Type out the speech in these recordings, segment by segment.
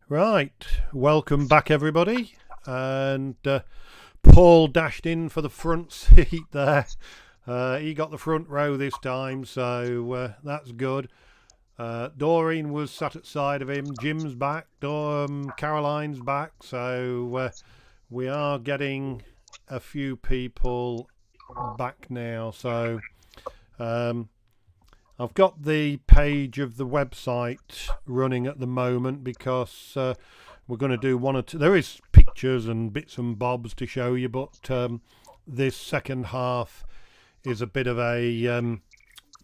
Right, welcome back everybody, and Paul dashed in for the front seat there. He got the front row this time, so that's good. Doreen was sat at side of him, Jim's back, Caroline's back, so we are getting a few people back now. So I've got the page of the website running at the moment because we're going to do one or two. There is pictures and bits and bobs to show you, but this second half is a bit of a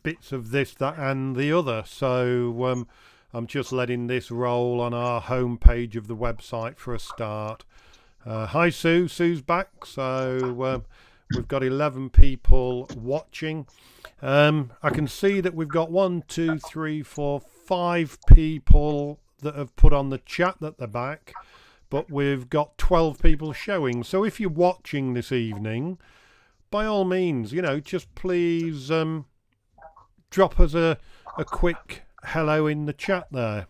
bits of this, that and the other. So I'm just letting this roll on our home page of the website for a start. Hi Sue, Sue's back. So we've got 11 people watching. I can see that we've got 1, 2, 3, 4, 5 people that have put on the chat that they're back, but we've got 12 people showing. So if you're watching this evening, by all means, just please drop us a quick hello in the chat there.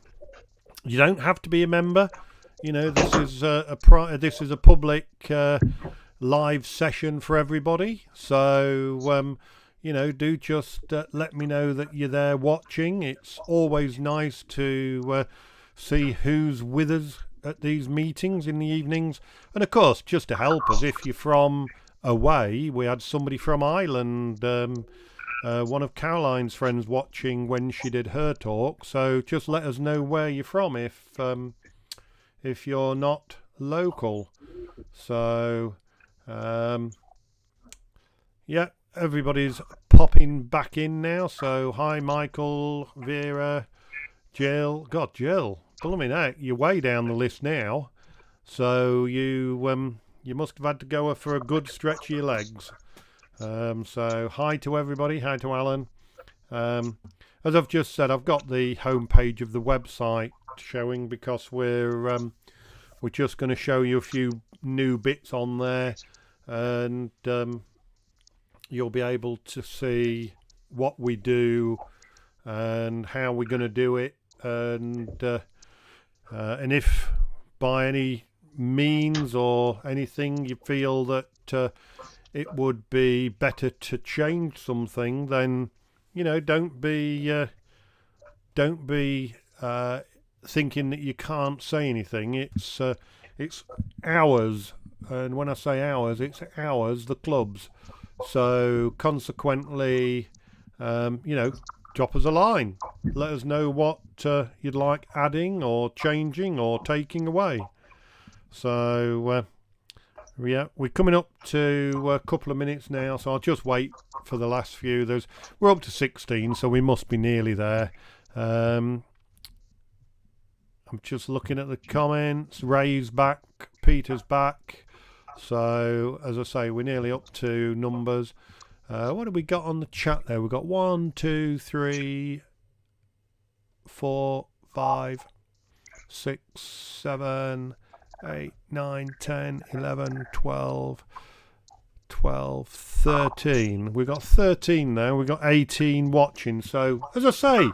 You don't have to be a member. This is a public live session for everybody. So do just let me know that you're there watching. It's always nice to see who's with us at these meetings in the evenings. And of course, just to help us, if you're from away, we had somebody from Iceland, one of Caroline's friends, watching when she did her talk. So just let us know where you're from if you're not local. So yeah, everybody's popping back in now. So hi Michael, Vera, Jill. God, Jill, blimey heck, you're way down the list now. So you must have had to go for a good stretch of your legs. So hi to everybody. Hi to Alan. As I've just said, I've got the home page of the website showing because we're just going to show you a few new bits on there, and you'll be able to see what we do and how we're going to do it, and if by any means or anything you feel that it would be better to change something, then don't be thinking that you can't say anything. It's ours, and when I say ours, it's ours, the club's. So consequently, drop us a line. Let us know what you'd like adding or changing or taking away. So yeah, we're coming up to a couple of minutes now, so I'll just wait for the last few. We're up to 16, so we must be nearly there. I'm just looking at the comments. Ray's back, Peter's back. So as I say, we're nearly up to numbers. What have we got on the chat there? We've got 1, 2, 3, 4, 5, 6, 7, 8, 9, 10, 11, 12, 13. We've got 13 now. We've got 18 watching. So, as I say,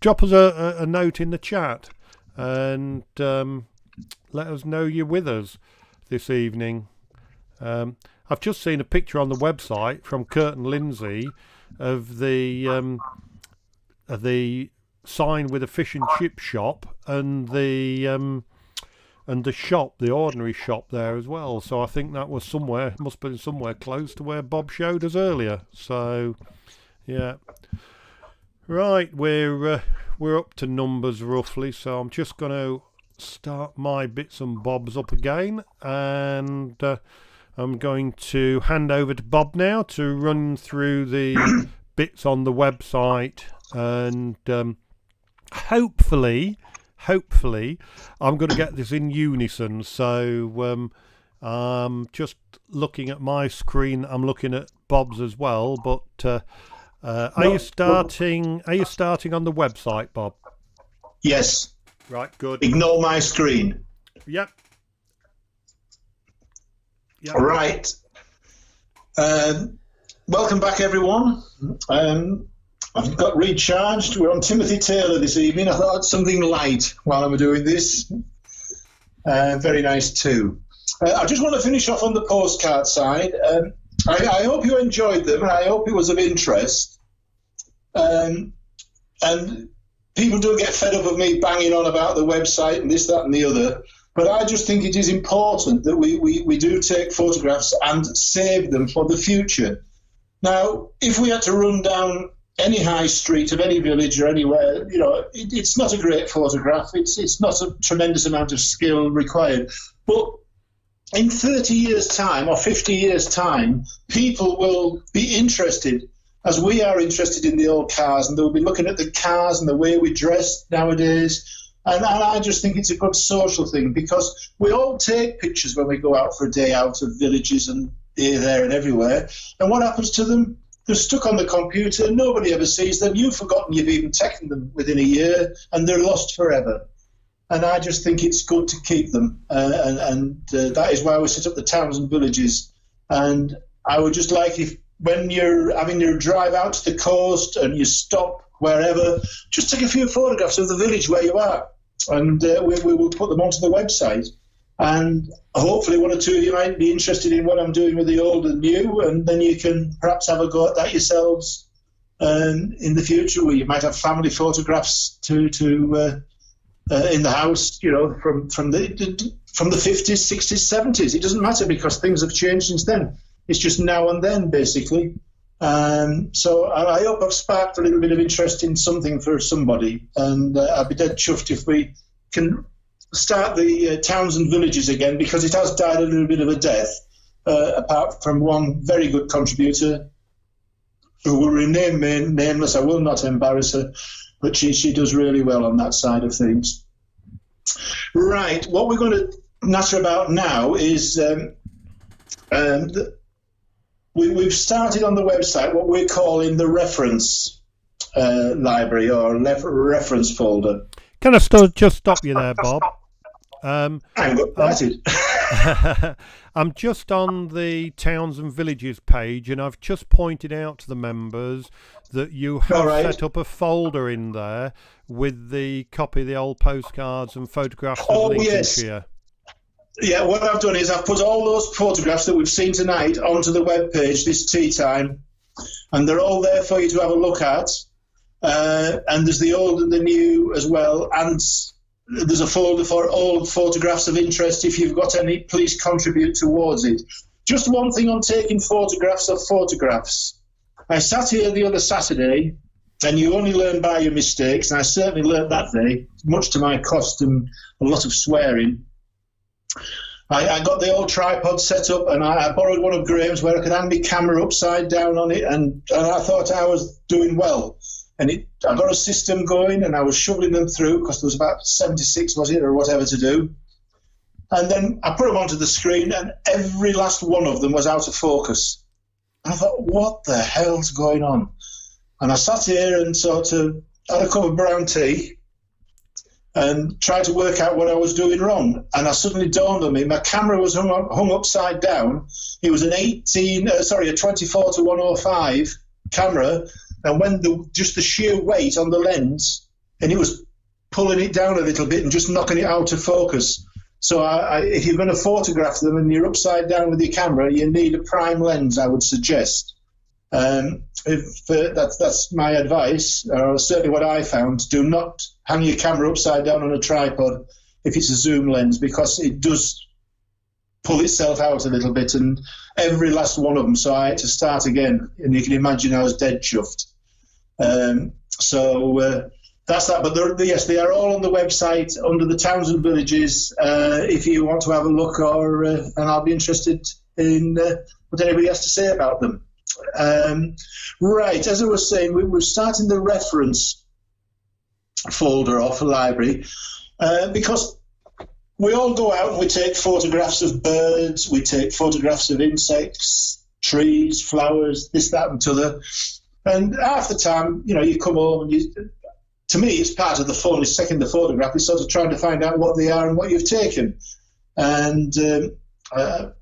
drop us a note in the chat and let us know you're with us this evening. I've just seen a picture on the website from Kurt and Lindsay of the sign with a fish and chip shop and the shop, the ordinary shop there as well. So I think that was somewhere, must have been somewhere close to where Bob showed us earlier. So yeah, right, we're up to numbers roughly. So I'm just going to start my bits and bobs up again, and I'm going to hand over to Bob now to run through the bits on the website, and hopefully I'm going to get this in unison. So I'm just looking at my screen. I'm looking at Bob's as well. But are you starting on the website, Bob? Yes. Right. Good. Ignore my screen. Yep. Right. Welcome back, everyone. I've got recharged. We're on Timothy Taylor this evening. I thought I'd something light while I'm doing this. Very nice too. I just want to finish off on the postcard side. I hope you enjoyed them, and I hope it was of interest. And people do get fed up of me banging on about the website and this, that, and the other. But I just think it is important that we do take photographs and save them for the future. Now, if we had to run down any high street of any village or anywhere, it's not a great photograph. It's not a tremendous amount of skill required. But in 30 years' time or 50 years' time, people will be interested, as we are interested in the old cars, and they'll be looking at the cars and the way we dress nowadays. And I just think it's a good social thing, because we all take pictures when we go out for a day out of villages and here, there and everywhere. And what happens to them? They're stuck on the computer. Nobody ever sees them. You've forgotten you've even taken them within a year, and they're lost forever. And I just think it's good to keep them. And that is why we set up the towns and villages. And I would just like, if when you're having your drive out to the coast and you stop wherever, just take a few photographs of the village where you are. And we will put them onto the website. And hopefully one or two of you might be interested in what I'm doing with the old and new, and then you can perhaps have a go at that yourselves in the future, where you might have family photographs to in the house, from the 50s, 60s, 70s. It doesn't matter, because things have changed since then. It's just now and then, basically. So I hope I've sparked a little bit of interest in something for somebody, and I'd be dead chuffed if we can start the towns and villages again, because it has died a little bit of a death, apart from one very good contributor who will remain nameless. I will not embarrass her, but she does really well on that side of things. Right, what we're going to natter about now is we've started on the website what we're calling the reference library, or reference folder. Can I just stop you there, Bob? I'm just on the towns and villages page, and I've just pointed out to the members that you have set up a folder in there with the copy of the old postcards and photographs of Lincolnshire. Yeah, what I've done is I've put all those photographs that we've seen tonight onto the web page this tea time, and they're all there for you to have a look at. And there's the old and the new as well, and there's a folder for all photographs of interest. If you've got any, please contribute towards it. Just one thing on taking photographs of photographs. I sat here the other Saturday, and you only learn by your mistakes, and I certainly learned that day, much to my cost and a lot of swearing. I got the old tripod set up, and I borrowed one of Graham's where I could hang my camera upside down on it, and I thought I was doing well. And I got a system going, and I was shoveling them through, because there was about 76, was it, or whatever to do. And then I put them onto the screen, and every last one of them was out of focus. And I thought, what the hell's going on? And I sat here and sort of had a cup of brown tea and tried to work out what I was doing wrong. And I suddenly dawned on me, my camera was hung upside down. It was a 24 to 105 camera. And when just the sheer weight on the lens, and it was pulling it down a little bit and just knocking it out of focus. So if you're going to photograph them and you're upside down with your camera, you need a prime lens, I would suggest. That's my advice, or certainly what I found. Do not hang your camera upside down on a tripod if it's a zoom lens, because it does pull itself out a little bit, and every last one of them. So I had to start again, and you can imagine I was dead chuffed. That's that. But yes, they are all on the website under the towns and villages. If you want to have a look, and I'll be interested in what anybody has to say about them. Right, as I was saying, we're starting the reference folder off a library, because we all go out and we take photographs of birds, we take photographs of insects, trees, flowers, this, that, and t'other. And half the time, you come home and to me, it's part of the fun, is taking the photograph, is sort of trying to find out what they are and what you've taken. And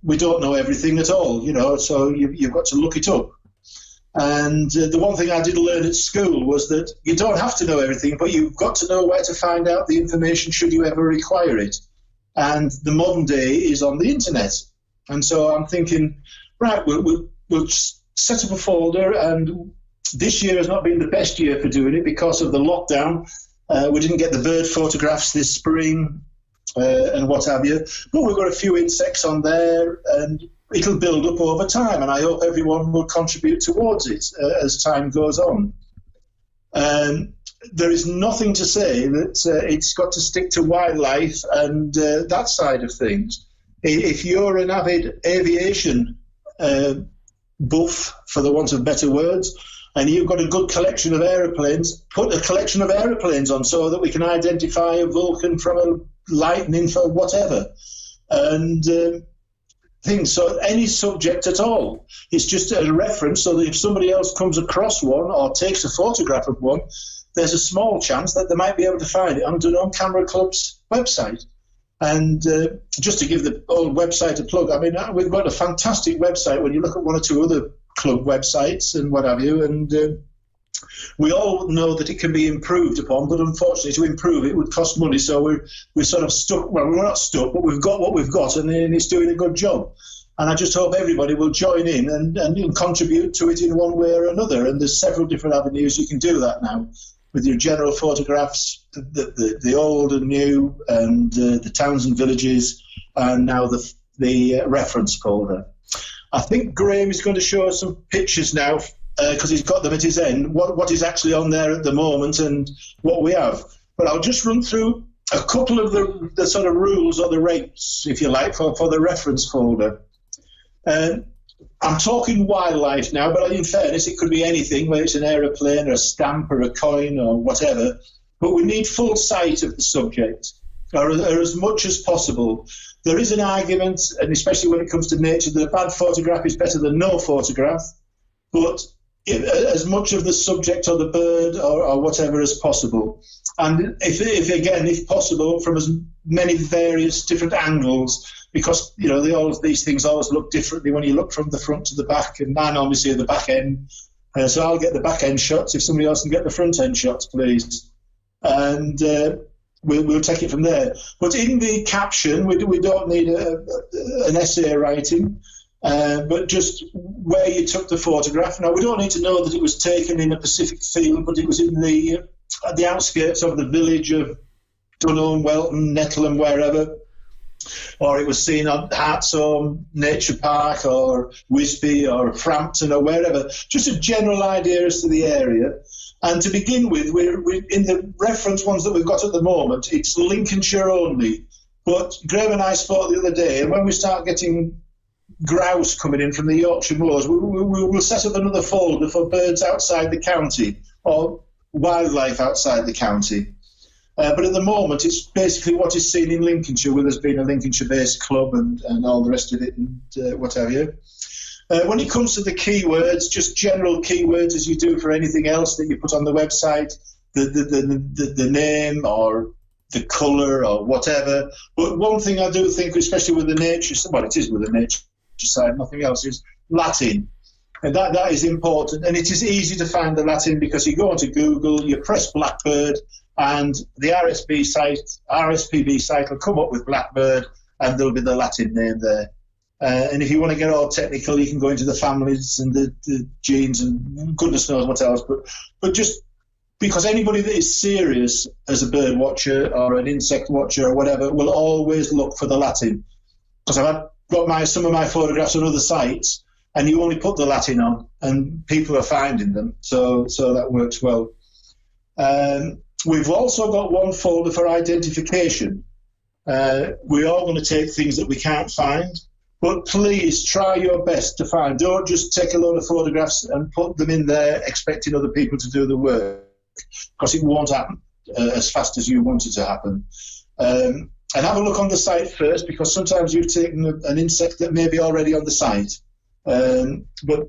we don't know everything at all, so you've got to look it up. And the one thing I did learn at school was that you don't have to know everything, but you've got to know where to find out the information should you ever require it. and the modern day is on the internet. And so I'm thinking, right, we'll set up a folder, and this year has not been the best year for doing it because of the lockdown. We didn't get the bird photographs this spring and what have you, but we've got a few insects on there, and it'll build up over time, and I hope everyone will contribute towards it as time goes on. There is nothing to say that it's got to stick to wildlife and that side of things. If you're an avid aviation buff, for the want of better words, and you've got a good collection of aeroplanes, put a collection of aeroplanes on so that we can identify a Vulcan from a lightning for whatever. And things. So any subject at all. It's just a reference so that if somebody else comes across one or takes a photograph of one, there's a small chance that they might be able to find it on Dunham Camera Club's website. And just to give the old website a plug, I mean, we've got a fantastic website when you look at one or two other club websites and what have you, and we all know that it can be improved upon, but unfortunately to improve it would cost money, so we're sort of stuck. Well, we're not stuck, but we've got what we've got, and it's doing a good job. And I just hope everybody will join in and contribute to it in one way or another, and there's several different avenues you can do that now, with your general photographs, the old and new, and the towns and villages, and now the reference folder. I think Graham is going to show us some pictures now, because he's got them at his end, what is actually on there at the moment and what we have. But I'll just run through a couple of the sort of rules or the rates, if you like, for the reference folder. I'm talking wildlife now, but in fairness, it could be anything, whether it's an aeroplane or a stamp or a coin or whatever. But we need full sight of the subject, or as much as possible. There is an argument, and especially when it comes to nature, that a bad photograph is better than no photograph. But as much of the subject or the bird or whatever as possible. And if possible, from as many various different angles, because, you know, these things always look differently when you look from the front to the back, and I normally see the back end. So I'll get the back end shots if somebody else can get the front end shots, please. And we'll take it from there. But in the caption, we don't need an essay writing. But just where you took the photograph. Now, we don't need to know that it was taken in a Pacific field, but it was in the outskirts of the village of Dunham, Welton, Nettleton, wherever, or it was seen on Hartsholme Nature Park or Wisby or Frampton or wherever. Just a general idea as to the area. And to begin with, we're in the reference ones that we've got at the moment, it's Lincolnshire only. But Graham and I spoke the other day, and when we start getting grouse coming in from the Yorkshire moors, we'll set up another folder for birds outside the county or wildlife outside the county. But at the moment, it's basically what is seen in Lincolnshire, with us being a Lincolnshire-based club and all the rest of it and what have you. When it comes to the keywords, just general keywords as you do for anything else that you put on the website, the name or the colour or whatever. But one thing I do think, especially with the nature, well, it is with the nature side, nothing else, is Latin. And that is important. And it is easy to find the Latin because you go onto Google, you press Blackbird, and the RSPB site will come up with Blackbird, and there'll be the Latin name there. And if you want to get all technical, you can go into the families and the genes and goodness knows what else. But just because anybody that is serious as a bird watcher or an insect watcher or whatever will always look for the Latin. Because I've got some of my photographs on other sites, and you only put the Latin on, and people are finding them. So that works well. We've also got one folder for identification. We are going to take things that we can't find, but please try your best to find. Don't just take a load of photographs and put them in there expecting other people to do the work, because it won't happen as fast as you want it to happen. And have a look on the site first, because sometimes you've taken an insect that may be already on the site. But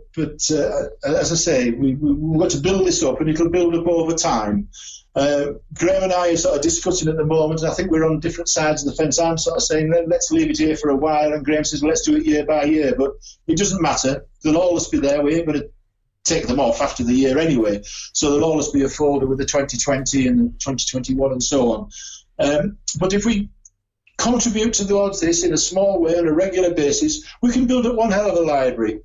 as I say, we've got to build this up, and it'll build up over time. Graham and I are sort of discussing at the moment, and I think we're on different sides of the fence. I'm sort of saying, let's leave it here for a while, and Graham says, well, let's do it year by year. But it doesn't matter. They'll always be there. We ain't going to take them off after the year anyway. So there'll always be a folder with the 2020 and the 2021 and so on. But if we contribute towards this in a small way on a regular basis, we can build up one hell of a library.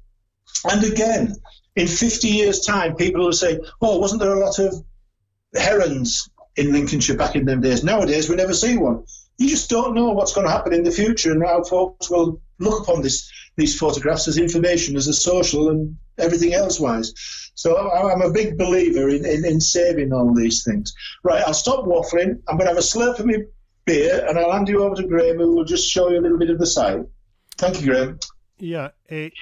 And again, in 50 years' time, people will say, oh, wasn't there a lot of herons in Lincolnshire back in them days? Nowadays, we never see one. You just don't know what's going to happen in the future and how folks will look upon these photographs as information, as a social and everything else wise. So I'm a big believer in saving all these things. Right, I'll stop waffling. I'm going to have a slurp of my beer and I'll hand you over to Graham, who will just show you a little bit of the site. Thank you, Graham. Yeah, it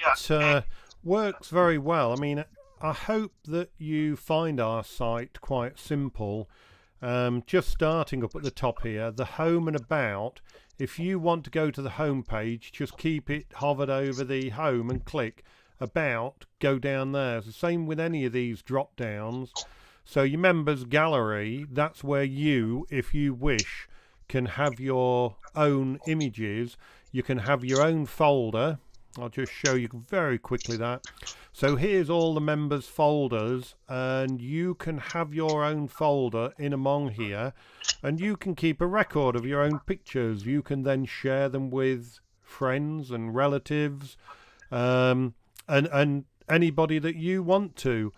works very well. I mean, I hope that you find our site quite simple. Just starting up at the top here, the home and about. If you want to go to the home page, just keep it hovered over the home and click about, go down there. It's the same with any of these drop downs. So your members gallery, that's where you, if you wish, can have your own images. You can have your own folder. I'll just show you very quickly that. So here's all the members' folders, and you can have your own folder in among here, and you can keep a record of your own pictures. You can then share them with friends and relatives, and anybody that you want to.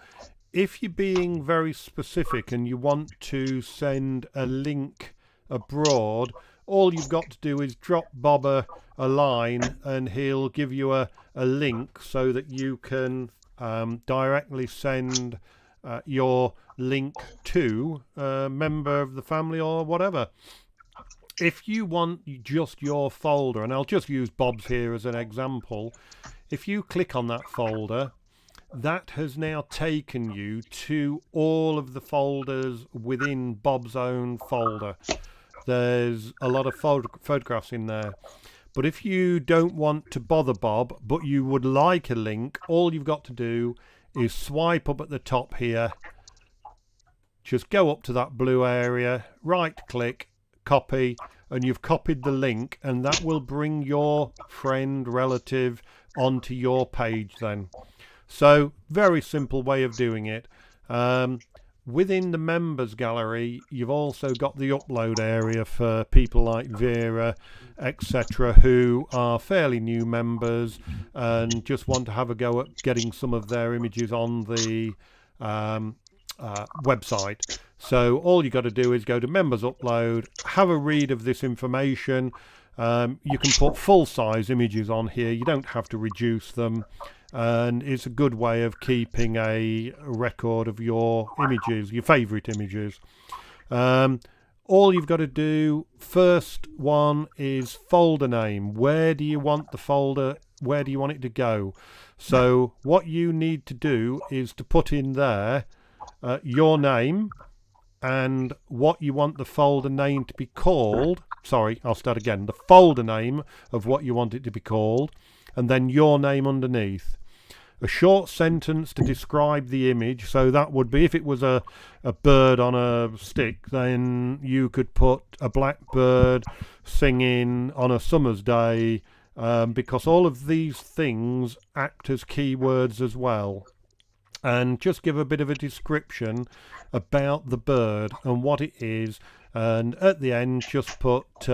If you're being very specific and you want to send a link abroad, all you've got to do is drop Bob a line and he'll give you a link so that you can directly send your link to a member of the family or whatever. If you want just your folder, and I'll just use Bob's here as an example, if you click on that folder, that has now taken you to all of the folders within Bob's own folder. There's a lot of photographs in there. But if you don't want to bother Bob, but you would like a link, all you've got to do is swipe up at the top here. Just go up to that blue area, right click, copy, and you've copied the link, and that will bring your friend, relative onto your page then. So, very simple way of doing it. Within the members gallery, you've also got the upload area for people like Vera, etc., who are fairly new members and just want to have a go at getting some of their images on the website. So all you got to do is go to members upload, have a read of this information. You can put full-size images on here. You don't have to reduce them. And it's a good way of keeping a record of your images, your favourite images. All you've got to do, first one is folder name. Where do you want the folder, where do you want it to go? So what you need to do is to put in there your name and what you want the folder name to be called. Sorry, I'll start again. The folder name of what you want it to be called, and then your name underneath. A short sentence to describe the image. So that would be, if it was a bird on a stick, then you could put a blackbird singing on a summer's day, because all of these things act as keywords as well. And just give a bit of a description about the bird and what it is, and at the end just put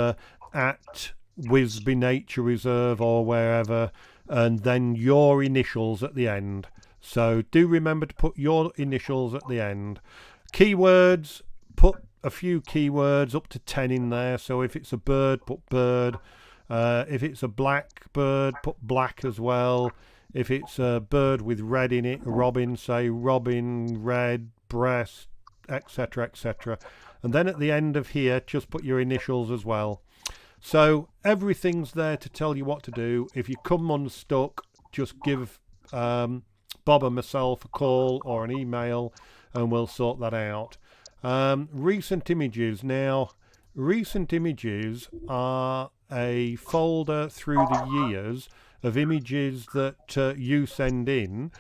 at Wisby Nature Reserve or wherever, and then your initials at the end. So do remember to put your initials at the end. Keywords, put a few keywords, up to 10 in there. So if it's a bird, put bird. If it's a black bird, put black as well. If it's a bird with red in it, robin, say robin, red, breast, etc., etc. And then at the end of here, just put your initials as well. So everything's there to tell you what to do. If you come unstuck, just give Bob and myself a call or an email and we'll sort that out. Recent images. Now, recent images are a folder through the years of images that you send in.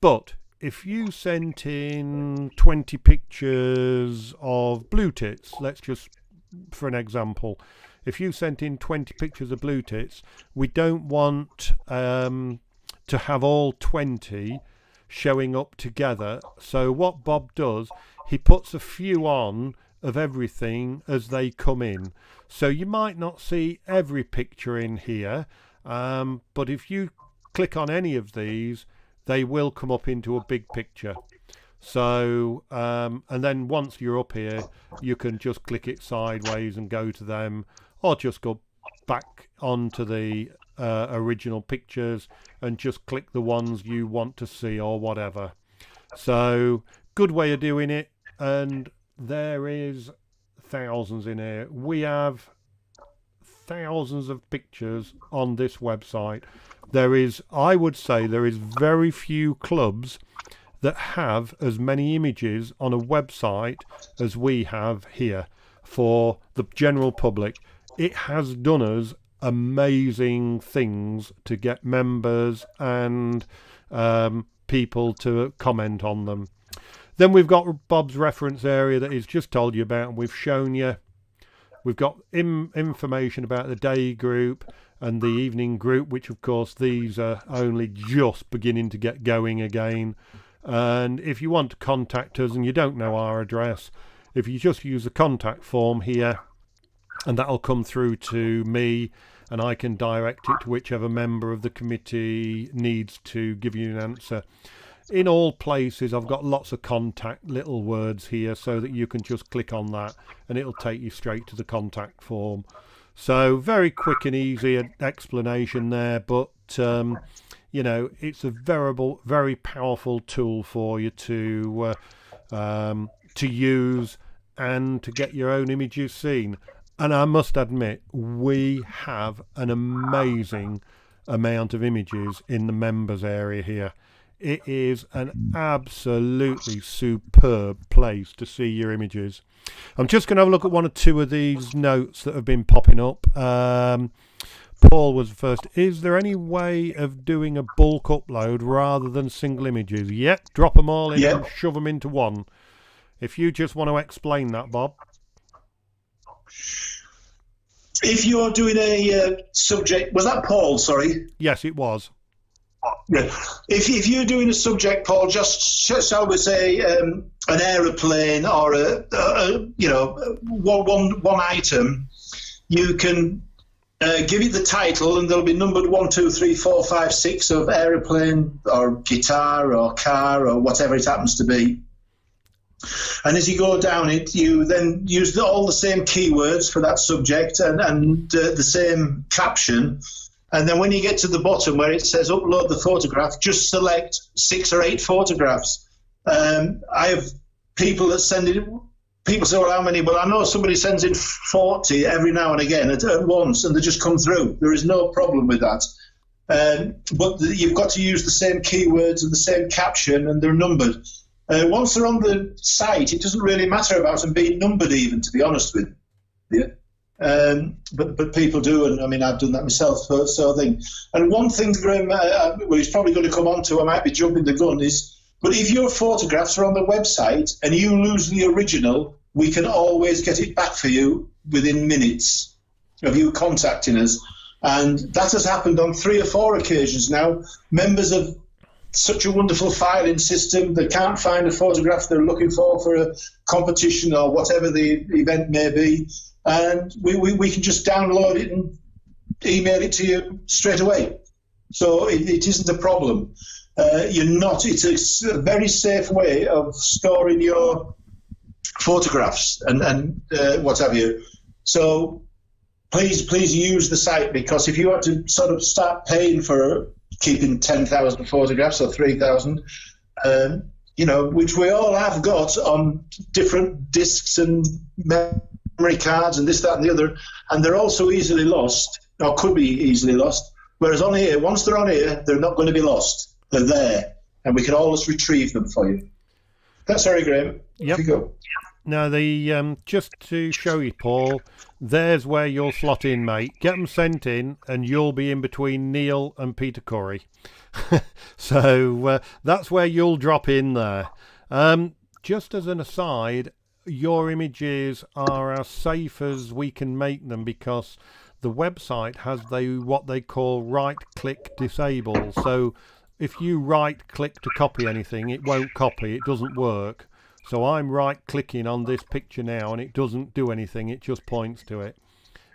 But if you sent in 20 pictures of blue tits, let's just, for an example, if you sent in 20 pictures of blue tits, we don't want to have all 20 showing up together. So what Bob does, he puts a few on of everything as they come in. So you might not see every picture in here, but if you click on any of these, they will come up into a big picture. So, and then once you're up here, you can just click it sideways and go to them, or just go back onto the original pictures and just click the ones you want to see or whatever. So, good way of doing it, and there is thousands in here. We have thousands of pictures on this website. There is, I would say, there is very few clubs that have as many images on a website as we have here for the general public. It has done us amazing things to get members and people to comment on them. Then we've got Bob's reference area that he's just told you about, and we've shown you. We've got information about the day group and the evening group, which of course these are only just beginning to get going again. And if you want to contact us and you don't know our address, if you just use the contact form here, and that'll come through to me, and I can direct it to whichever member of the committee needs to give you an answer. In all places, I've got lots of contact little words here so that you can just click on that and it'll take you straight to the contact form. So very quick and easy explanation there, but you know, it's a very powerful tool for you to use and to get your own images seen. And I must admit, we have an amazing amount of images in the members area here. It is an absolutely superb place to see your images. I'm just going to have a look at one or two of these notes that have been popping up. Paul was first. Is there any way of doing a bulk upload rather than single images? Yep, drop them all in and shove them into one. If you just want to explain that, Bob. If you're doing a subject, was that Paul? Sorry. Yes, it was. Yeah. If you're doing a subject, Paul, just shall we say an aeroplane or one item, you can give it the title, and there'll be numbered 1, 2, 3, 4, 5, 6 of aeroplane or guitar or car or whatever it happens to be. And as you go down it, you then use all the same keywords for that subject and the same caption. And then when you get to the bottom where it says upload the photograph, just select 6 or 8 photographs. I have people that send it. People say, well, how many? Well, I know somebody sends in 40 every now and again at once, and they just come through. There is no problem with that. But you've got to use the same keywords and the same caption, and they're numbered. Once they're on the site, it doesn't really matter about them being numbered even, to be honest with you. But people do, and I mean, I've done that myself, sort of thing. And one thing, Graham, well, he's probably going to come on to, I might be jumping the gun, is, but if your photographs are on the website and you lose the original, we can always get it back for you within minutes of you contacting us. And that has happened on 3 or 4 occasions now. Members of such a wonderful filing system, they can't find a photograph they're looking for a competition or whatever the event may be, and we can just download it and email it to you straight away. So it isn't a problem. It's a very safe way of storing your photographs and what have you. So please use the site, because if you want to sort of start paying for keeping 10,000 photographs or 3,000, which we all have got on different discs and memory cards and this, that, and the other, and they're also easily lost, or could be easily lost. Whereas on here, once they're on here, they're not going to be lost. They're there, and we can always retrieve them for you. That's sorry, Graham. Yep. You go. Now, just to show you, Paul, there's where you'll slot in, mate. Get them sent in, and you'll be in between Neil and Peter Curry. So that's where you'll drop in there. Just as an aside, your images are as safe as we can make them, because the website has what they call right-click disable. So if you right-click to copy anything, it won't copy. It doesn't work. So I'm right-clicking on this picture now, and it doesn't do anything. It just points to it.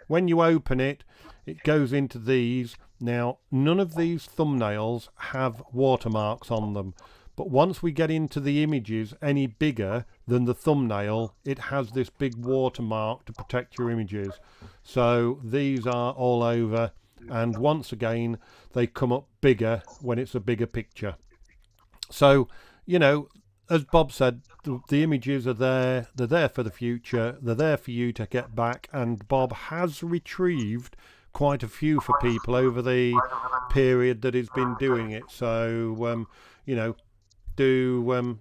when you open it, it goes into these. Now, none of these thumbnails have watermarks on them, but once we get into the images any bigger than the thumbnail, it has this big watermark to protect your images. So these are all over, and once again, they come up bigger when it's a bigger picture. So, you know, as Bob said, the images are there. They're there for the future. They're there for you to get back. And Bob has retrieved quite a few for people over the period that he's been doing it. So, you know, do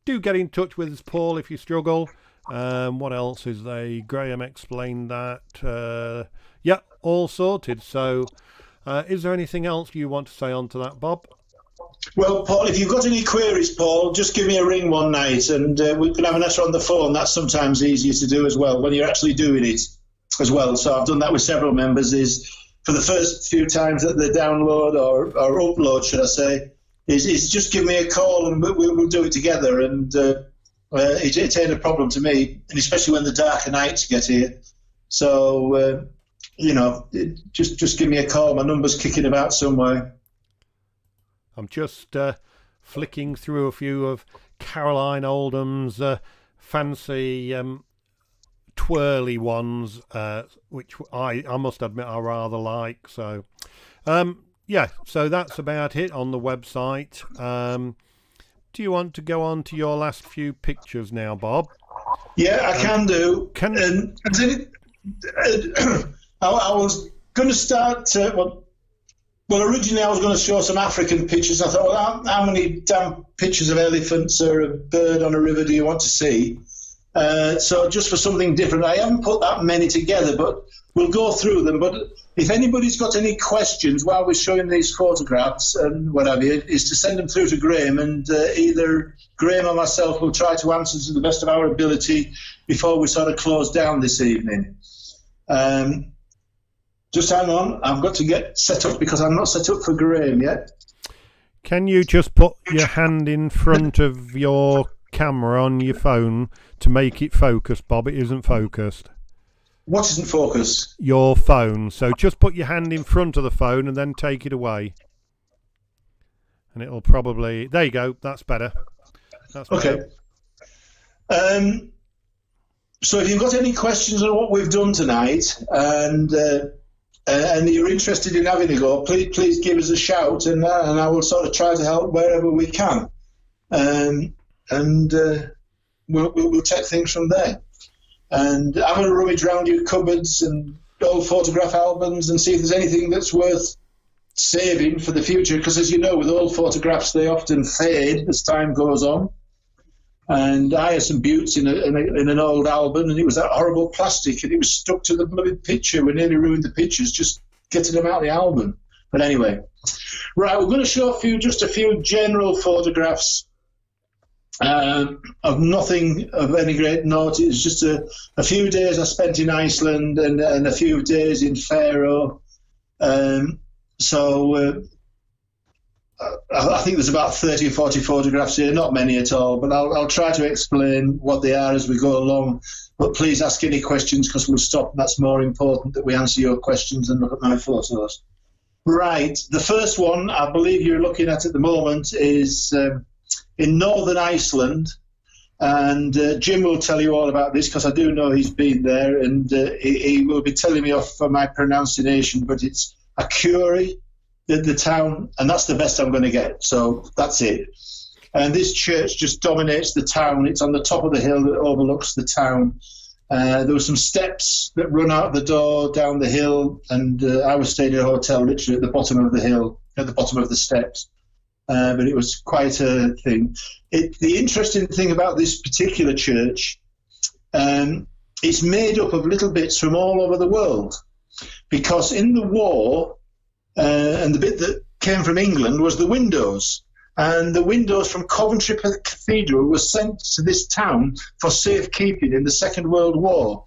get in touch with us, Paul, if you struggle. What else is there? Graham explained that. Yeah, all sorted. So, is there anything else you want to say on to that, Bob? Well, Paul, if you've got any queries, Paul, just give me a ring one night and we can have an answer on the phone. That's sometimes easier to do as well when you're actually doing it as well. So I've done that with several members, is for the first few times that they download or upload, should I say, is just give me a call and we'll do it together. And it ain't a problem to me, and especially when the darker nights get here. So, you know, just give me a call. My number's kicking about somewhere. I'm just flicking through a few of Caroline Oldham's fancy twirly ones, which I must admit I rather like. So, yeah, so that's about it on the website. Do you want to go on to your last few pictures now, Bob? Yeah, I can do. I was going to start... Well, originally I was going to show some African pictures. I thought, well, how many damn pictures of elephants or a bird on a river do you want to see? So just for something different, I haven't put that many together, but we'll go through them. But if anybody's got any questions while we're showing these photographs and whatever, is to send them through to Graham, and either Graham or myself will try to answer to the best of our ability before we sort of close down this evening. Just hang on, I've got to get set up because I'm not set up for Graham yet. Can you just put your hand in front of your camera on your phone to make it focus, Bob? It isn't focused. What isn't focused? Your phone. So just put your hand in front of the phone and then take it away. And it'll probably... There you go, that's better. That's better. Okay. So if you've got any questions on what we've done tonight, and you're interested in having a go, please give us a shout, and I will sort of try to help wherever we can, and we'll take things from there. And I'm going to rummage around your cupboards and old photograph albums and see if there's anything that's worth saving for the future, because as you know, with old photographs, they often fade as time goes on. And I had some buttes in an old album, and it was that horrible plastic, and it was stuck to the bloody picture. We nearly ruined the pictures just getting them out of the album. But anyway, right, we're going to show just a few general photographs of nothing of any great note. It's just a few days I spent in Iceland and a few days in Pharaoh. I think there's about 30 or 40 photographs here, not many at all, but I'll try to explain what they are as we go along. But please ask any questions, because we'll stop. That's more important that we answer your questions than look at my photos. Right, the first one I believe you're looking at the moment is in northern Iceland, and Jim will tell you all about this because I do know he's been there, and he will be telling me off for my pronunciation, but it's Akureyri, the town, and that's the best I'm going to get, so that's it. And this church just dominates the town. It's on the top of the hill that overlooks the town. There were some steps that run out the door down the hill, and I was staying in a hotel literally at the bottom of the hill, at the bottom of the steps. But it was quite a thing. The interesting thing about this particular church, it's made up of little bits from all over the world, because in the war, and the bit that came from England was the windows. And the windows from Coventry Cathedral were sent to this town for safekeeping in the Second World War.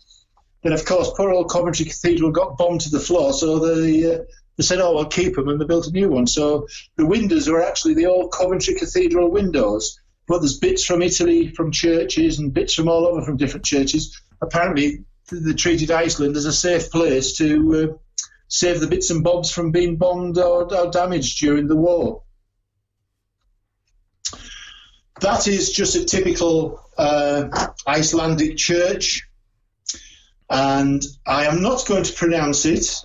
Then, of course, poor old Coventry Cathedral got bombed to the floor, so they said, oh, we'll keep them, and they built a new one. So the windows were actually the old Coventry Cathedral windows. But there's bits from Italy, from churches, and bits from all over from different churches. Apparently, they treated Iceland as a safe place to save the bits and bobs from being bombed or damaged during the war. That is just a typical Icelandic church, and I am not going to pronounce it,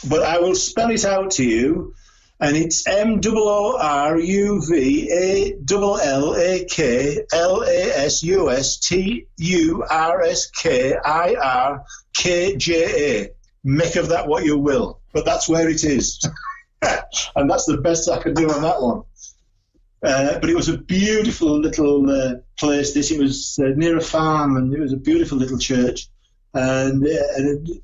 but I will spell it out to you, and it's MOORUVALLAKLASUSTURSKIRKJA. Make of that what you will, but that's where it is. And that's the best I can do on that one. But it was a beautiful little place. It was near a farm, and it was a beautiful little church. And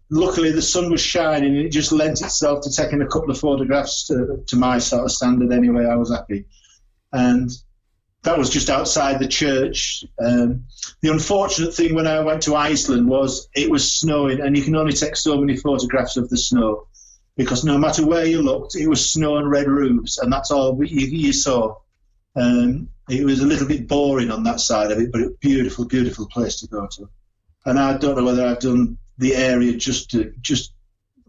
luckily the sun was shining, and it just lent itself to taking a couple of photographs to my sort of standard anyway. I was happy. And that was just outside the church. The unfortunate thing when I went to Iceland was it was snowing, and you can only take so many photographs of the snow, because no matter where you looked, it was snow and red roofs, and that's all you saw. It was a little bit boring on that side of it, but a beautiful, beautiful place to go to. And I don't know whether I've done the area just to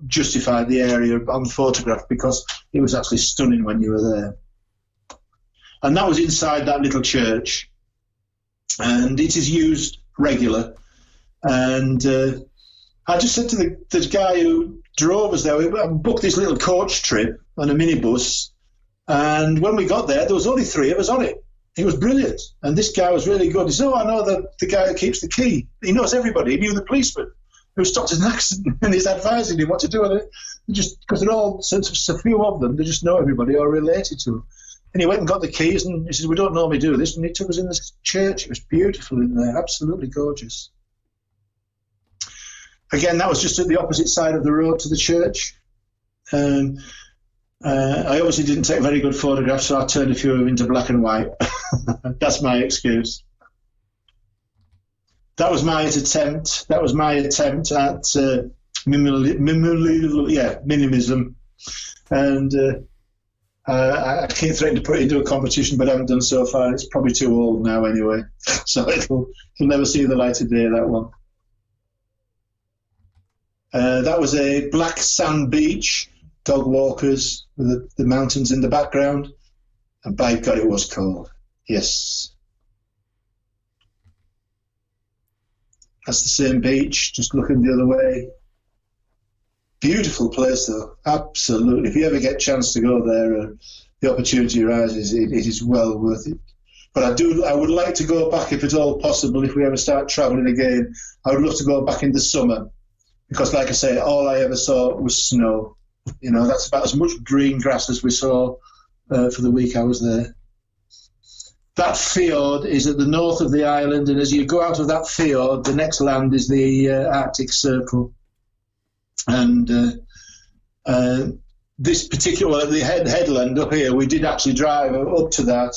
justify the area on photograph, because it was actually stunning when you were there. And that was inside that little church, and it is used regular. And I just said to the guy who drove us there, we booked this little coach trip on a minibus, and when we got there was only 3 of us on it. It was brilliant, and this guy was really good. He said, I know the guy who keeps the key. He knows everybody. He knew the policeman who stopped an accident, and he's advising him what to do with it. Just because they're all, since a few of them, they just know everybody or related to them. And he went and got the keys, and he said, we don't normally do this, and he took us in this church. It was beautiful in there, absolutely gorgeous. Again, that was just at the opposite side of the road to the church. I obviously didn't take very good photographs, so I turned a few of them into black and white. That's my excuse. That was my attempt. That was my attempt at minimism. And I keep threatening to put it into a competition, but I haven't done so far. It's probably too old now anyway. So it'll never see the light of day, that one. That was a black sand beach, dog walkers with the mountains in the background. And by God, it was cold. Yes. That's the same beach, just looking the other way. Beautiful place, though. Absolutely. If you ever get a chance to go there, the opportunity arises, it is well worth it. But I would like to go back, if at all possible, if we ever start travelling again. I would love to go back in the summer, because, like I say, all I ever saw was snow. You know, that's about as much green grass as we saw for the week I was there. That fjord is at the north of the island, and as you go out of that fjord, the next land is the Arctic Circle. And this particular, the headland up here, we did actually drive up to that,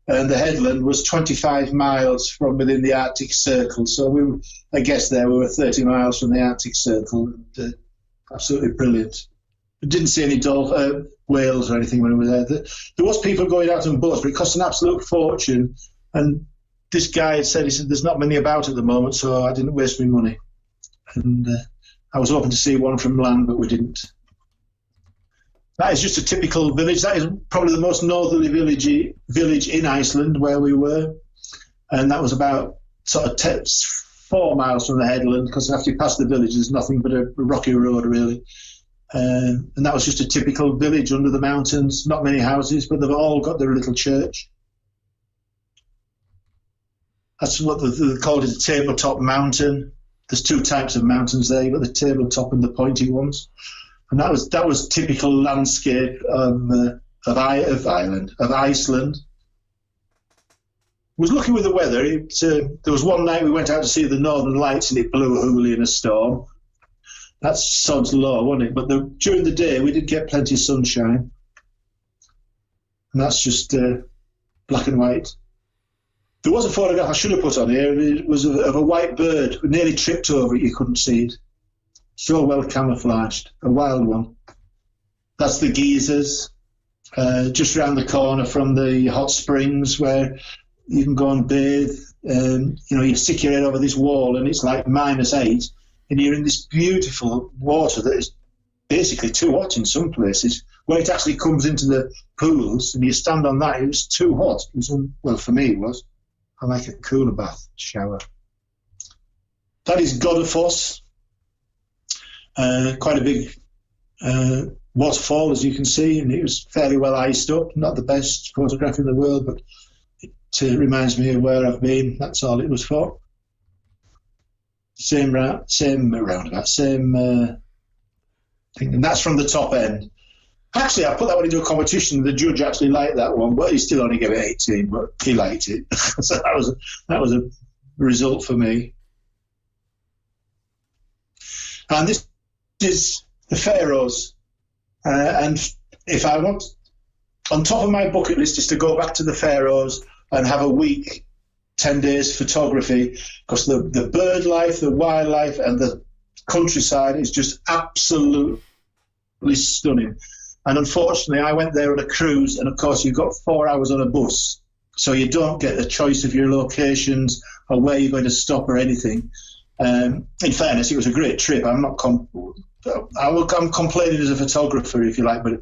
and the headland was 25 miles from within the Arctic Circle. So I guess we were 30 miles from the Arctic Circle. And, absolutely brilliant. We didn't see any whales or anything when we were there. There was people going out on boats, but it cost an absolute fortune. And this guy had said, there's not many about at the moment, so I didn't waste my money. And I was hoping to see one from land, but we didn't. That is just a typical village. That is probably the most northerly village in Iceland where we were. And that was about sort of 4 miles from the headland, because after you pass the village, there's nothing but a rocky road, really. And that was just a typical village under the mountains. Not many houses, but they've all got their little church. That's what they called it, a Tabletop Mountain. There's 2 types of mountains there. You've got the tabletop and the pointy ones. And that was typical landscape of Iceland. I was lucky with the weather. There was one night we went out to see the Northern Lights, and it blew a hoolie in a storm. That's sod's law, wasn't it? But during the day, we did get plenty of sunshine. And that's just black and white. There was a photograph I should have put on here. It was of a white bird. We nearly tripped over it. You couldn't see it. So well camouflaged. A wild one. That's the geysers. Just around the corner from the hot springs, where you can go and bathe. You stick your head over this wall, and it's like -8. and you're in this beautiful water that is basically too hot in some places. When it actually comes into the pools and you stand on that, it was too hot. It was, well, for me it was. I like a cooler bath shower. That is Godafoss. Quite a big waterfall, as you can see, and it was fairly well iced up. Not the best photograph in the world, but it reminds me of where I've been. That's all it was for. Same roundabout, same thing, and that's from the top end. Actually, I put that one into a competition. The judge actually liked that one, but he still only gave it 18. But he liked it, so that was a result for me. And this is the Pharaohs. And if I want, on top of my bucket list is to go back to the Pharaohs and have a week, 10 days photography, because the bird life, the wildlife, and the countryside is just absolutely stunning. And unfortunately, I went there on a cruise, and of course, you've got 4 hours on a bus, so you don't get the choice of your locations or where you're going to stop or anything. In fairness, it was a great trip. I'm complaining as a photographer, if you like, but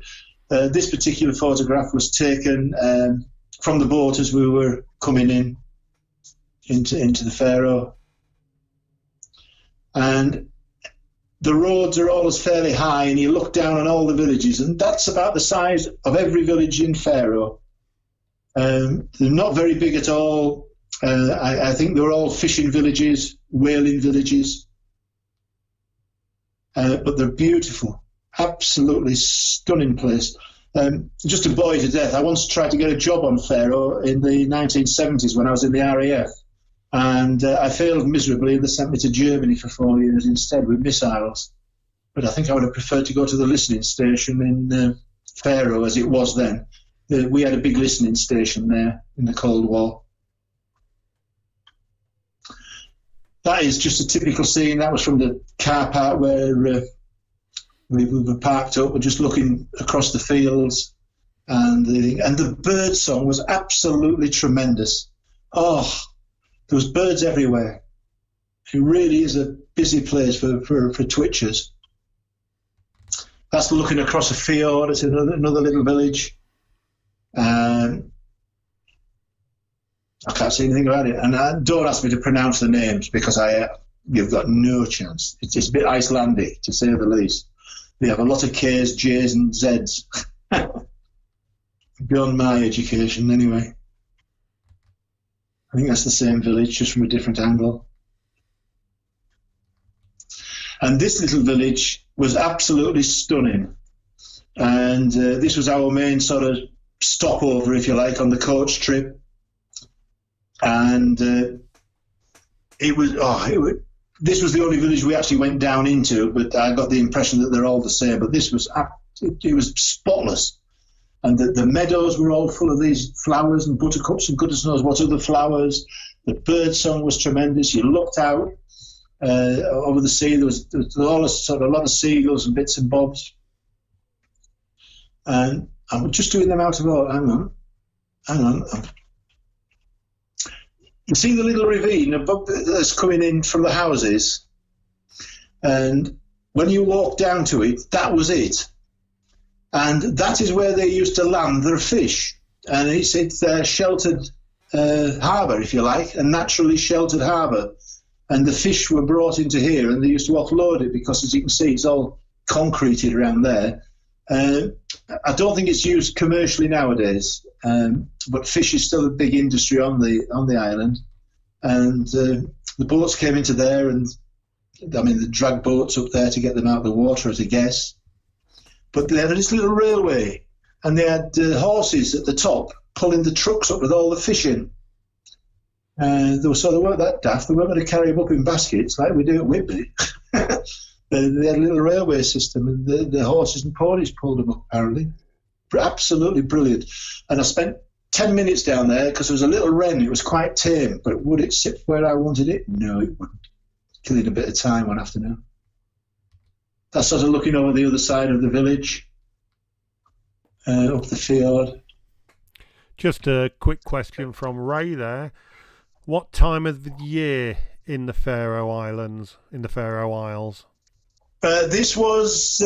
this particular photograph was taken from the boat as we were coming into the Faroe. And the roads are always fairly high, and you look down on all the villages, and that's about the size of every village in Faroe. They're not very big at all. I think they're all fishing villages, whaling villages, but they're beautiful, absolutely stunning place. Just to bore you to death, I once tried to get a job on Faroe in the 1970s when I was in the RAF, and I failed miserably, and they sent me to Germany for 4 years instead with missiles. But I think I would have preferred to go to the listening station in Faroe, as it was then. We had a big listening station there in the Cold War. That is just a typical scene. That was from the car park where we were parked up. We're just looking across the fields, and the bird song was absolutely tremendous. Oh, there was birds everywhere. It really is a busy place for twitchers. That's looking across a fjord. It's another little village. I can't say anything about it. And don't ask me to pronounce the names, because you've got no chance. It's a bit Icelandic, to say the least. They have a lot of K's, J's and Z's. Beyond my education, anyway. I think that's the same village, just from a different angle. And this little village was absolutely stunning. And this was our main sort of stopover, if you like, on the coach trip. And this was the only village we actually went down into, but I got the impression that they're all the same. But this was, it was spotless. And the meadows were all full of these flowers and buttercups and goodness knows what other flowers. The bird song was tremendous. You looked out over the sea. There was a lot of seagulls and bits and bobs. And I'm just doing them out of order. Hang on. You see the little ravine that's coming in from the houses, and when you walk down to it, that was it. And that is where they used to land their fish. And it's their sheltered harbour, if you like, a naturally sheltered harbour. And the fish were brought into here, and they used to offload it because, as you can see, it's all concreted around there. I don't think it's used commercially nowadays, but fish is still a big industry on the island. And the boats came into there, and I mean, they dragged boats up there to get them out of the water, as a guess. But they had this little railway, and they had horses at the top pulling the trucks up with all the fish in. They weren't that daft. They weren't going to carry them up in baskets like we do at Whitby. They had a little railway system, and the horses and ponies pulled them up, apparently. Absolutely brilliant. And I spent 10 minutes down there because there was a little wren. It was quite tame, but would it sit where I wanted it? No, it wouldn't. Killing a bit of time one afternoon. That's sort of looking over the other side of the village, up the fjord. Just a quick question from Ray there. What time of the year in the Faroe Islands, in the Faroe Isles? This was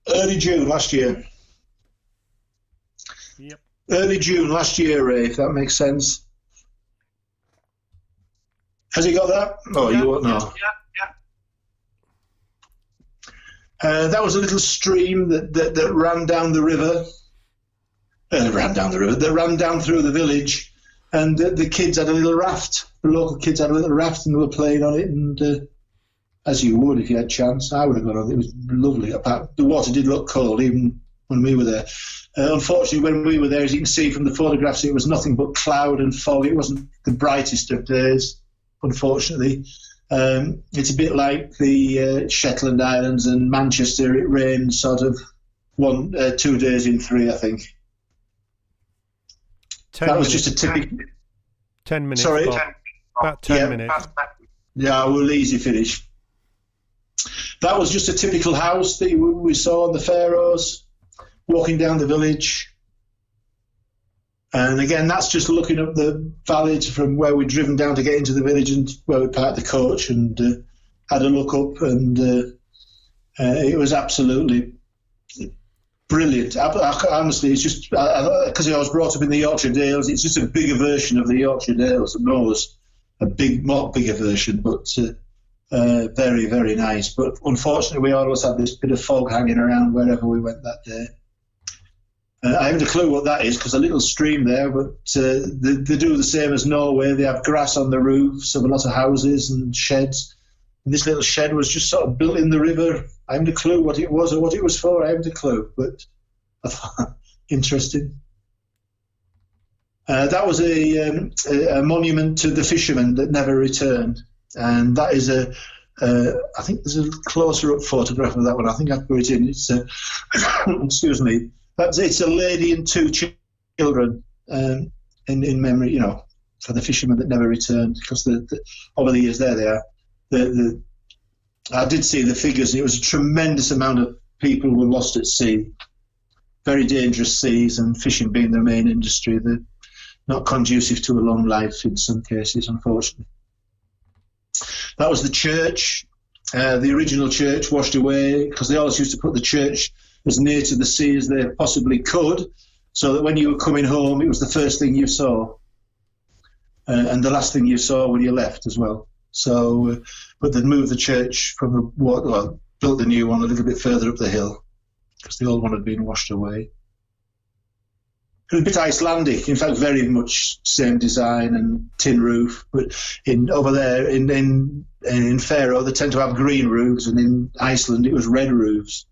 early June last year. Yep. Early June last year, Ray, if that makes sense. Has he got that? Oh, Yeah, you won't know. That was a little stream that ran down the river. That ran down through the village, and the kids had a little raft. The local kids had a little raft, and they were playing on it. And as you would if you had a chance, I would have gone on it. It was lovely. Apart, the water did look cold, even when we were there. Unfortunately, when we were there, as you can see from the photographs, it was nothing but cloud and fog. It wasn't the brightest of days, unfortunately. It's a bit like the Shetland Islands and Manchester. It rained sort of 2 days in 3, I think. 10 that was minutes. just a typical. 10 minutes. Sorry, Bob. About 10 minutes. Yeah, we'll easy finish. That was just a typical house that we saw in the Pharaohs, walking down the village. And again, that's just looking up the valley from where we'd driven down to get into the village and where we parked the coach and had a look up. And it was absolutely brilliant. Honestly, it's just because I was brought up in the Yorkshire Dales, it's just a bigger version of the Yorkshire Dales. Knows a more bigger version, but very, very nice. But unfortunately, we always had this bit of fog hanging around wherever we went that day. I haven't a clue what that is, because a little stream there, but they do the same as Norway. They have grass on the roofs of a lot of houses and sheds. And this little shed was just sort of built in the river. I haven't a clue what it was or what it was for. I haven't a clue, but I thought interesting. That was a monument to the fishermen that never returned. And that is I think there's a closer up photograph of that one. I think I've put it in. It's excuse me. It's a lady and 2 children in memory, for the fishermen that never returned, because over the years there they are. I did see the figures, and it was a tremendous amount of people were lost at sea. Very dangerous seas, and fishing being their main industry. They're not conducive to a long life in some cases, unfortunately. That was the church, the original church washed away, because they always used to put the church as near to the sea as they possibly could, so that when you were coming home, it was the first thing you saw, and the last thing you saw when you left as well. So, but they'd moved the church from the water, well, built the new one a little bit further up the hill, because the old one had been washed away. It was a bit Icelandic, in fact, very much same design and tin roof. But over there in Faroe, they tend to have green roofs, and in Iceland it was red roofs.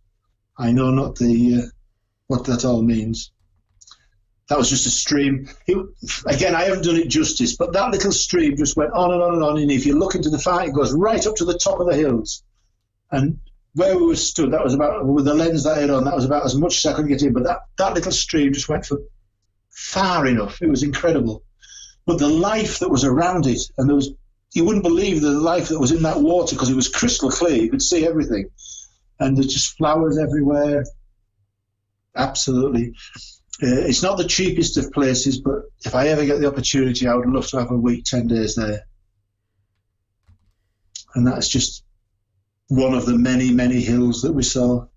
I know not what that all means. That was just a stream. Again, I haven't done it justice, but that little stream just went on and on and on. And if you look into the far, it goes right up to the top of the hills. And where we were stood, that was about, with the lens that I had on, that was about as much as I could get in. But that little stream just went for far enough. It was incredible. But the life that was around it, and you wouldn't believe the life that was in that water, because it was crystal clear. You could see everything. And there's just flowers everywhere. Absolutely. It's not the cheapest of places, but if I ever get the opportunity, I would love to have a week, 10 days there. And that's just one of the many, many hills that we saw.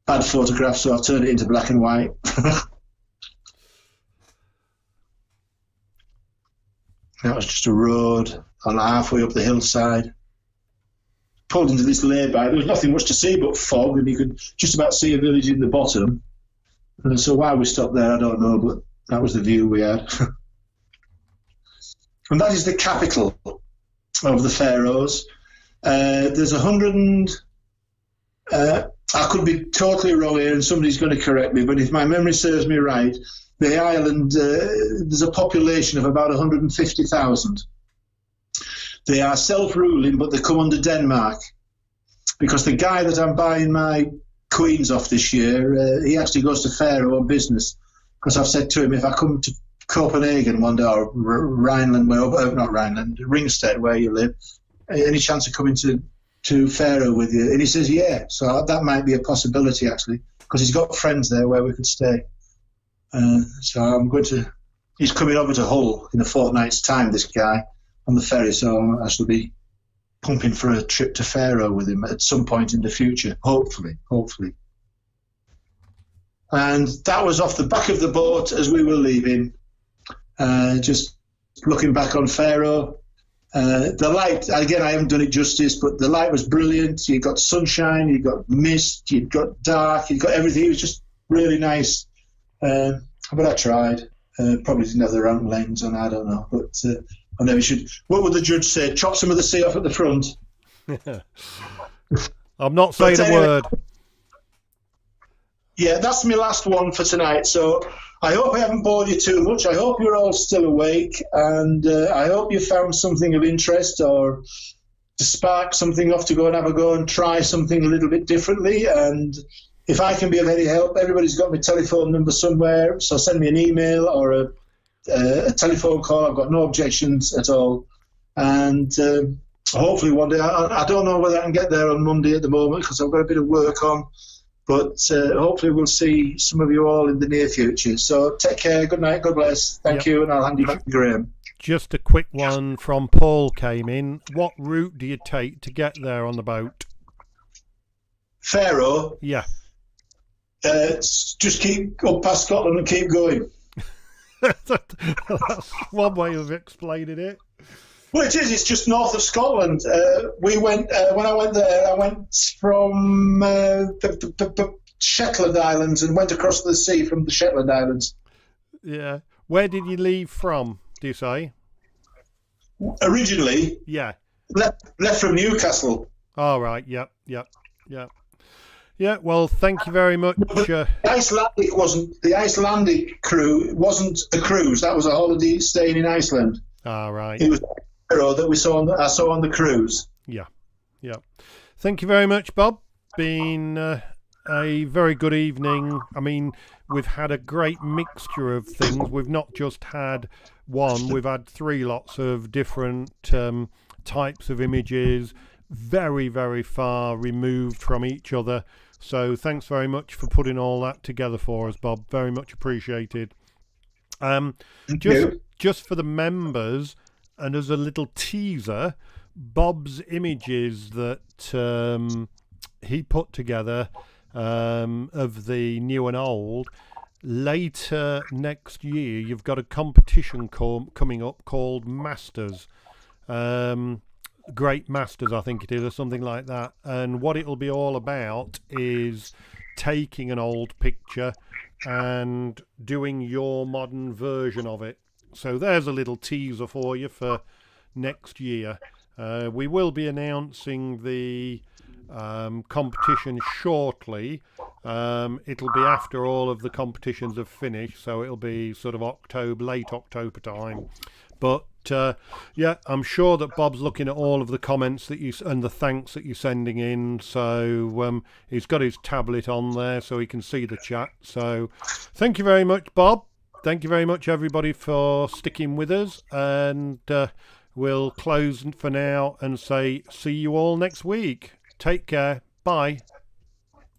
Bad photograph, so I've turned it into black and white. That was just a road on halfway up the hillside. Pulled into this lay-by. There was nothing much to see but fog, and you could just about see a village in the bottom. And so why we stopped there, I don't know, but that was the view we had. And that is the capital of the Pharaohs. There's 100 and... I could be totally wrong here, and somebody's going to correct me, but if my memory serves me right, the island, there's a population of about 150,000. They are self-ruling, but they come under Denmark, because the guy that I'm buying my queens off this year, he actually goes to Faroe on business, because I've said to him, if I come to Copenhagen one day, or Rhineland, not Rhineland, Ringsted, where you live, any chance of coming to Faroe with you? And he says, yeah, so that might be a possibility, actually, because he's got friends there where we could stay. So I'm going to. He's coming over to Hull in a fortnight's time. This guy on the ferry, so I shall be pumping for a trip to Pharaoh with him at some point in the future. Hopefully. And that was off the back of the boat as we were leaving. Just looking back on Pharaoh. The light, again, I haven't done it justice, but the light was brilliant. You got sunshine, you got mist, you got dark, you got everything. It was just really nice. But I tried. Probably didn't have the round lens on, I don't know. But I never should. What would the judge say? Chop some of the sea off at the front. I'm not saying a word. Yeah, that's my last one for tonight. So I hope I haven't bored you too much. I hope you're all still awake, and I hope you found something of interest or to spark something off to go and have a go and try something a little bit differently. And if I can be of any help, everybody's got my telephone number somewhere, so send me an email or a telephone call. I've got no objections at all. And hopefully one day, I don't know whether I can get there on Monday at the moment because I've got a bit of work on. But hopefully we'll see some of you all in the near future. So take care. Good night. God bless. Thank you. And I'll hand you back to Graham. Just a quick one from Paul came in. What route do you take to get there on the boat? Pharaoh? Yeah. Just keep up past Scotland and keep going. That's one way of explaining it. Well, it is. It's just north of Scotland. We went when I went there. I went from the Shetland Islands and went across the sea from the Shetland Islands. Yeah. Where did you leave from? Do you say? Originally, yeah, left from Newcastle. All right. Yep. Yeah. Well, thank you very much. The Icelandic crew wasn't a cruise. That was a holiday staying in Iceland. All right. It was Pharaoh that I saw on the cruise. Yeah. Thank you very much, Bob. Been a very good evening. I mean, we've had a great mixture of things. We've not just had one. We've had three lots of different types of images, very, very far removed from each other. So thanks very much for putting all that together for us, Bob. Very much appreciated. Just for the members, and as a little teaser, Bob's images that he put together of the new and old, later next year you've got a competition coming up called Masters. Great Masters, I think it is, or something like that. And what it'll be all about is taking an old picture and doing your modern version of it. So there's a little teaser for you for next year. We will be announcing the competition shortly. It'll be after all of the competitions have finished, so it'll be sort of late October time. But I'm sure that Bob's looking at all of the comments that and the thanks that you're sending in. So he's got his tablet on there so he can see the chat. So thank you very much, Bob. Thank you very much, everybody, for sticking with us. And we'll close for now and say see you all next week. Take care. Bye.